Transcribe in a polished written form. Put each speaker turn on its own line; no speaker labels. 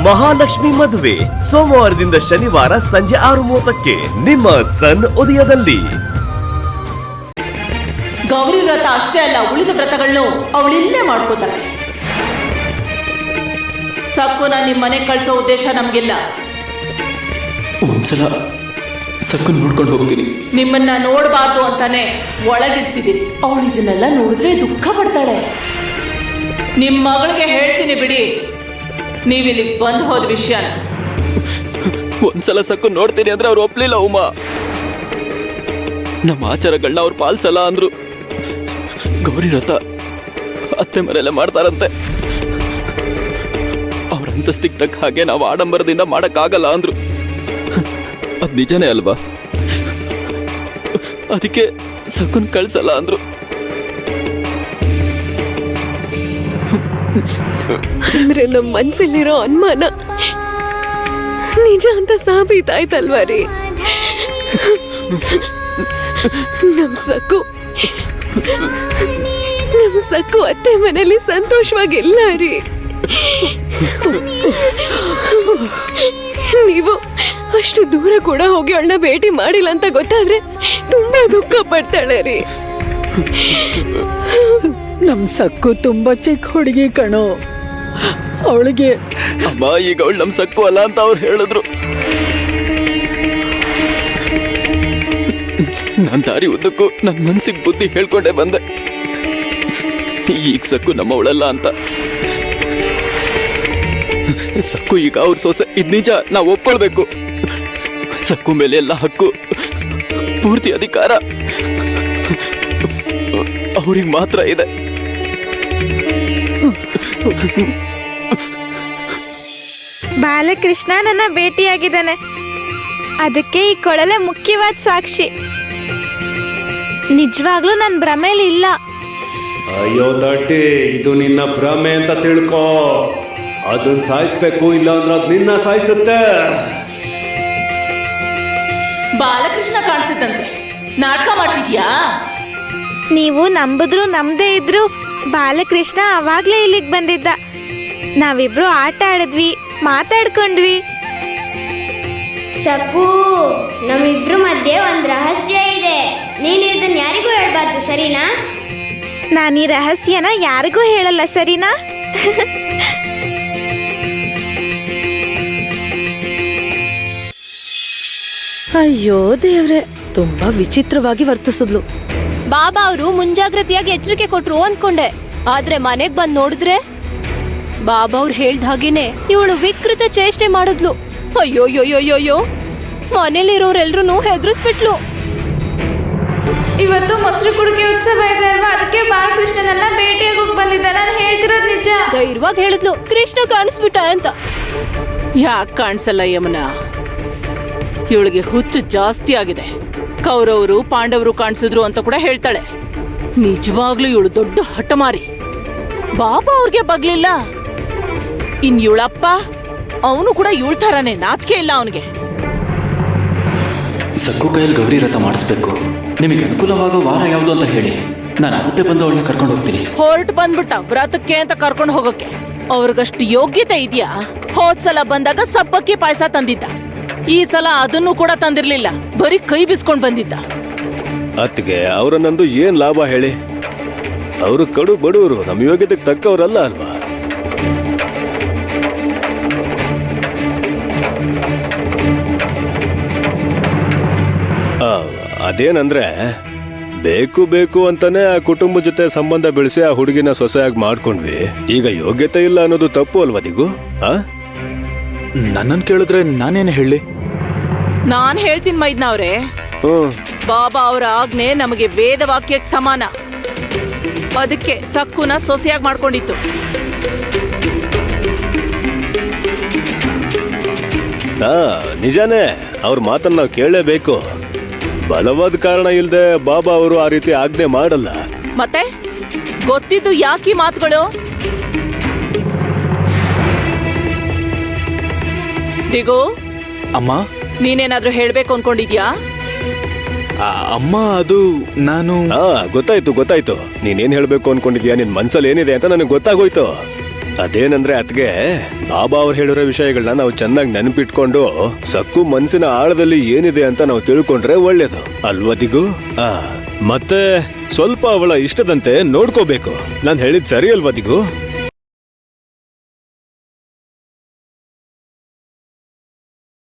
ಮಹಾಲಕ್ಷ್ಮಿ ಮದುವೆ ಸೋಮವಾರದಿಂದ ಶನಿವಾರ ಸಂಜೆ 6:30ಕ್ಕೆ ನಿಮ್ಮ ಸನ್ ಉದಯದಲ್ಲಿ.
ಗೌರಿ ವ್ರತ ಅಷ್ಟೇ ಅಲ್ಲ, ಉಳಿದ ವ್ರತಗಳನ್ನು ಅವಳಿಲ್ಲೇ ಮಾಡ್ಕೋತಾಳೆ. ಸಕ್ಕುನ ನಿಮ್ ಮನೆಗೆ ಕಳ್ಸೋ ಉದ್ದೇಶ ನಮ್ಗಿಲ್ಲ.
ಒಂದ್ಸಲ ಸಕ್ಕು ನೋಡ್ಕೊಂಡು ಹೋಗ್ತೀನಿ.
ನಿಮ್ಮನ್ನ ನೋಡಬಾರ್ದು ಅಂತಾನೆ ಒಳಗಿರ್ಸಿದೀನಿ. ಅವಳು ಇದನ್ನೆಲ್ಲ ನೋಡಿದ್ರೆ ದುಃಖ ಪಡ್ತಾಳೆ. ನಿಮ್ ಮಗಳಿಗೆ ಹೇಳ್ತೀನಿ ಬಿಡಿ, ನೀವಿಲ್ಲಿ ಬಂದು ಹೋದ ವಿಷಯ.
ಒಂದ್ಸಲ ಸಕ್ಕು ನೋಡ್ತೀನಿ ಅಂದ್ರೆ ಅವ್ರು ಒಪ್ಲಿಲ್ಲ. ಉಮಾ, ನಮ್ಮ ಆಚಾರಗಳನ್ನ ಅವ್ರು ಪಾಲ್ಸಲ್ಲ ಅಂದ್ರು. ಗೌರಿ ವ್ರತ ಅತ್ತೆ ಮನೆಯಲ್ಲ ಮಾಡ್ತಾರಂತೆ. ಅವ್ರ ಅಂತಸ್ತಿಗೆ ತಕ್ಕ ಹಾಗೆ ನಾವು ಆಡಂಬರದಿಂದ ಮಾಡಕ್ಕಾಗಲ್ಲ ಅಂದ್ರು. ಅದ್ ನಿಜನೇ ಅಲ್ವಾ? ಅದಕ್ಕೆ ಸಕ್ಕುನ್ ಕಳ್ಸಲ್ಲ ಅಂದ್ರು.
ಅಂದ್ರೆ ನಮ್ಮ ಮನ್ಸಲ್ಲಿರೋ ಅನುಮಾನ ನಿಜ ಅಂತ ಸಾಬೀತಾಯ್ತಲ್ವಾ ರೀ? ನಮ್ ಸಕ್ಕು ಅತ್ತೆ ಮನೇಲಿ ಸಂತೋಷವಾಗಿಲ್ಲ ರೀ. ನೀವು ಅಷ್ಟು ದೂರ ಕೂಡ ಹೋಗಿ ಅವಳನ್ನ ಭೇಟಿ ಮಾಡಿಲ್ಲ ಅಂತ ಗೊತ್ತಾದ್ರೆ ತುಂಬಾ ದುಃಖ ಪಡ್ತಾಳೆ ರೀ.
ನಮ್ ಸಕ್ಕು ತುಂಬಾ ಚಿಕ್ಕ ಹುಡುಗಿ ಕಣೋ. ಅವಳಿಗೆ
ಅಮ್ಮ, ಈಗ ಅವಳು ನಮ್ ಸಕ್ಕು ಅಲ್ಲ ಅಂತ ಅವ್ರು ಹೇಳಿದ್ರು. ನಾನ್ ದಾರಿ ಉದ್ದಕ್ಕೂ ನನ್ ಮನ್ಸಿಗೆ ಬುದ್ಧಿ ಹೇಳ್ಕೊಂಡೆ ಬಂದೆ. ಈಗ ಸಕ್ಕು ನಮ್ಮವಳಲ್ಲ ಅಂತ. ಸಕ್ಕು ಈಗ ಅವ್ರ ಸೊಸೆ, ಇದ್ ನಿಜ, ನಾವು ಒಪ್ಕೊಳ್ಬೇಕು. ಸಕ್ಕು ಮೇಲೆ ಎಲ್ಲ ಹಕ್ಕು, ಪೂರ್ತಿ ಅಧಿಕಾರ ಅವ್ರಿಗೆ ಮಾತ್ರ ಇದೆ.
ಬಾಲಕೃಷ್ಣ ನನ್ನ ಭೇಟಿಯಾಗಿದ್ದಾನೆ. ಅದಕ್ಕೆ ಈ ಕೊಳಲೆ ಮುಖ್ಯವಾದ ಸಾಕ್ಷಿ. ನಿಜವಾಗ್ಲೂ ನನ್ನ ಭ್ರಮೇಲಿ ಇಲ್ಲ.
ಅಯ್ಯೋ ದಡ್ಡಿ, ಇದು ನಿನ್ನ ಭ್ರಮೆ ಅಂತ ತಿಳ್ಕೋ. ಅದನ್ನ ಸಾಯಿಸ್ಬೇಕು, ಇಲ್ಲ ಅಂದ್ರೆ ಅದು ನಿನ್ನ ಸಾಯಿಸುತ್ತೆ.
ಬಾಲಕೃಷ್ಣ ಕಾಣಿಸುತ್ತಂತೆ, ನಾಟಕ ಮಾಡ್ತಿದ್ಯಾ?
ನೀವು ನಂಬಿದ್ರು ನಂಬದೇ ಇದ್ರು ಬಾಲಕೃಷ್ಣ ಅವಾಗ್ಲೇ ಇಲ್ಲಿಗೆ ಬಂದಿದ್ದ. ನಾವಿಬ್ರು ಆಟ ಆಡಿದ್ವಿ, ಮಾತಾಡ್ಕೊಂಡ್ವಿ.
ಸಕ್ಕು, ನಮ್ಮಿಬ್ರ ಮಧ್ಯೆ ಒಂದು ರಹಸ್ಯ ಇದೆ. ನೀನು ಇದನ್ನ ಯಾರಿಗೂ ಹೇಳ್ಬಾರ್ದು, ಸರಿನಾ?
ನಾನು ಈ ರಹಸ್ಯನ ಯಾರಿಗೂ ಹೇಳಲ್ಲ, ಸರಿನಾ?
ಅಯ್ಯೋ ದೇವ್ರೆ, ತುಂಬಾ ವಿಚಿತ್ರವಾಗಿ ವರ್ತಿಸಿದ್ಲು.
ಬಾಬಾ ಅವರು ಮುಂಜಾಗ್ರತೆಯಾಗಿ ಎಚ್ಚರಿಕೆ ಕೊಟ್ರು ಅನ್ಕೊಂಡೆ. ಆದ್ರೆ ಮನೆಗ್ ಬಂದ್ ನೋಡಿದ್ರೆ ಬಾಬಾ ಅವ್ರು ಹೇಳ್ದ ಹಾಗೇನೆ ಇವಳು ವಿಕೃತ ಚೇಷ್ಟೆ ಮಾಡಿದ್ಲು. ಅಯ್ಯೋಯ್ಯೋಯ್ಯೋಯ್ಯೋ, ಮನೇಲಿರೋರೆಲ್ರು ಹೆದರ್ಸ್ಬಿಟ್ಲು.
ಇವತ್ತು ಮೊಸರು ಕುಡಿಕೆ ಉತ್ಸವ ಇದೆ ಅಲ್ವಾ, ಅದಕ್ಕೆ ಬಾಲಕೃಷ್ಣನೆಲ್ಲ ಭೇಟಿಯಾಗಿ ಹೋಗಿ ಬಂದಿದ್ದ. ನಾನು ಹೇಳ್ತಿರೋದು ನಿಜ.
ಧೈರ್ಯವಾಗಿ ಹೇಳಿದ್ಲು, ಕೃಷ್ಣ ಕಾಣಿಸ್ಬಿಟ್ಟ ಅಂತ.
ಯಾಕೆ ಕಾಣಿಸಲ್ಲ ಯಮುನಾ? ಇವಳಿಗೆ ಹುಚ್ಚು ಜಾಸ್ತಿ ಆಗಿದೆ. ಕೌರವರು ಪಾಂಡವರು ಕಾಣಿಸಿದ್ರು ಅಂತ ಕೂಡ ಹೇಳ್ತಾಳೆ. ನಿಜವಾಗ್ಲೂ ಇವಳು ದೊಡ್ಡ ಹಠಮಾರಿ. ಬಾಬಾ ಅವ್ರಿಗೆ ಬಗ್ಲಿಲ್ಲ, ಇನ್ ಇವಳಪ್ಪ ಅವನು ಕೂಡ ಇವಳ ಥರನೇ, ನಾಚಿಕೆ ಇಲ್ಲ ಅವನಿಗೆ.
ಸಕ್ಕು ಕೈಯಲ್ಲಿ ಗೌರಿ ವ್ರತ ಮಾಡಿಸ್ಬೇಕು. ನಿಮಗೆ ಅನುಕೂಲವಾಗೋ ವಾರ ಯಾವುದು ಅಂತ ಹೇಳಿ, ನಾನು ಅವತ್ತೇ ಬಂದು ಅವಳನ್ನ ಕರ್ಕೊಂಡು ಹೋಗ್ತೀನಿ.
ಹೊರಟು ಬಂದ್ಬಿಟ್ಟ ವ್ರತಕ್ಕೆ ಅಂತ ಕರ್ಕೊಂಡು ಹೋಗಕ್ಕೆ. ಅವ್ರಿಗಷ್ಟು ಯೋಗ್ಯತೆ ಇದೆಯಾ? ಹೋದ್ಸಲ ಬಂದಾಗ ಸಬ್ಬಕ್ಕಿ ಪಾಯಸ ತಂದಿದ್ದ, ಈ ಸಲ ಅದನ್ನು ಕೂಡ ತಂದಿರ್ಲಿಲ್ಲ, ಬರೀ ಕೈ ಬಿಸ್ಕೊಂಡ್ ಬಂದಿದ್ದ.
ಅತ್ತಿಗೆ ಅವರನ್ನಂದು ಏನ್ ಲಾಭ ಹೇಳಿ? ಅವರು ಕಡು ಬಡವರು, ನಮ್ಮ ಯೋಗ್ಯತೆಗೆ ತಕ್ಕವರಲ್ಲ ಅಲ್ವಾ? ಅದೇನಂದ್ರೆ, ಬೇಕು ಬೇಕು ಅಂತಾನೆ ಆ ಕುಟುಂಬ ಜೊತೆ ಸಂಬಂಧ ಬೆಳೆಸಿ ಆ ಹುಡುಗಿನ ಸೊಸೆಯಾಗಿ ಮಾಡ್ಕೊಂಡ್ವಿ. ಈಗ ಯೋಗ್ಯತೆ ಇಲ್ಲ ಅನ್ನೋದು ತಪ್ಪು ಅಲ್ವಾ ದಿಗು?
ನನ್ನನ್ನು ಕೇಳಿದ್ರೆ ನಾನೇನು ಹೇಳಿ?
ನಾನ್ ಹೇಳ್ತೀನಿ ಮೈದ್ನವ್ರೆ, ಬಾಬಾ ಅವರ ಆಜ್ಞೆ ನಮಗೆ ವೇದ ವಾಕ್ಯಕ್ಕೆ ಸಮಾನ. ಅದಕ್ಕೆ ಸಕ್ಕುನ ಸೊಸೆಯಾಗಿ ಮಾಡ್ಕೊಂಡಿತ್ತು.
ನಿಜಾನೇ, ಅವ್ರ ಮಾತನ್ನ ನಾವು ಕೇಳಲೇಬೇಕು. ಬಲವಾದ ಕಾರಣ ಇಲ್ಲದೆ ಬಾಬಾ ಅವರು ಆ ರೀತಿ ಆಜ್ಞೆ ಮಾಡಲ್ಲ.
ಮತ್ತೆ ಗೊತ್ತಿದ್ದು ಯಾಕಿ ಮಾತುಗಳು? ದಿಗು,
ಅಮ್ಮ,
ನೀನೇನಾದ್ರೂ ಹೇಳ್ಬೇಕು ಅನ್ಕೊಂಡಿದ್ಯಾ?
ಅಮ್ಮ, ಅದು ನಾನು
ಗೊತ್ತಾಯ್ತು. ನೀನೇನ್ ಹೇಳ್ಬೇಕು ಅನ್ಕೊಂಡಿದ್ಯಾ, ನಿನ್ ಮನ್ಸಲ್ಲಿ ಏನಿದೆ ಅಂತ ನನಗೆ ಗೊತ್ತಾಗೋಯ್ತು. ಅದೇನಂದ್ರೆ ಅತ್ಗೆ ಬಾಬಾ ಅವ್ರು ಹೇಳಿರೋ ವಿಷಯಗಳನ್ನ ನಾವು ಚೆನ್ನಾಗಿ ನೆನಪಿಟ್ಕೊಂಡು ಸಕ್ಕು ಮನ್ಸಿನ ಆಳದಲ್ಲಿ ಏನಿದೆ ಅಂತ ನಾವು ತಿಳ್ಕೊಂಡ್ರೆ ಒಳ್ಳೇದು ಅಲ್ವಾ ದಿಗು? ಮತ್ತೆ ಸ್ವಲ್ಪ ಅವಳ ಇಷ್ಟದಂತೆ ನೋಡ್ಕೋಬೇಕು. ನಾನ್ ಹೇಳಿದ್ ಸರಿ ಅಲ್ವಾ ದಿಗು?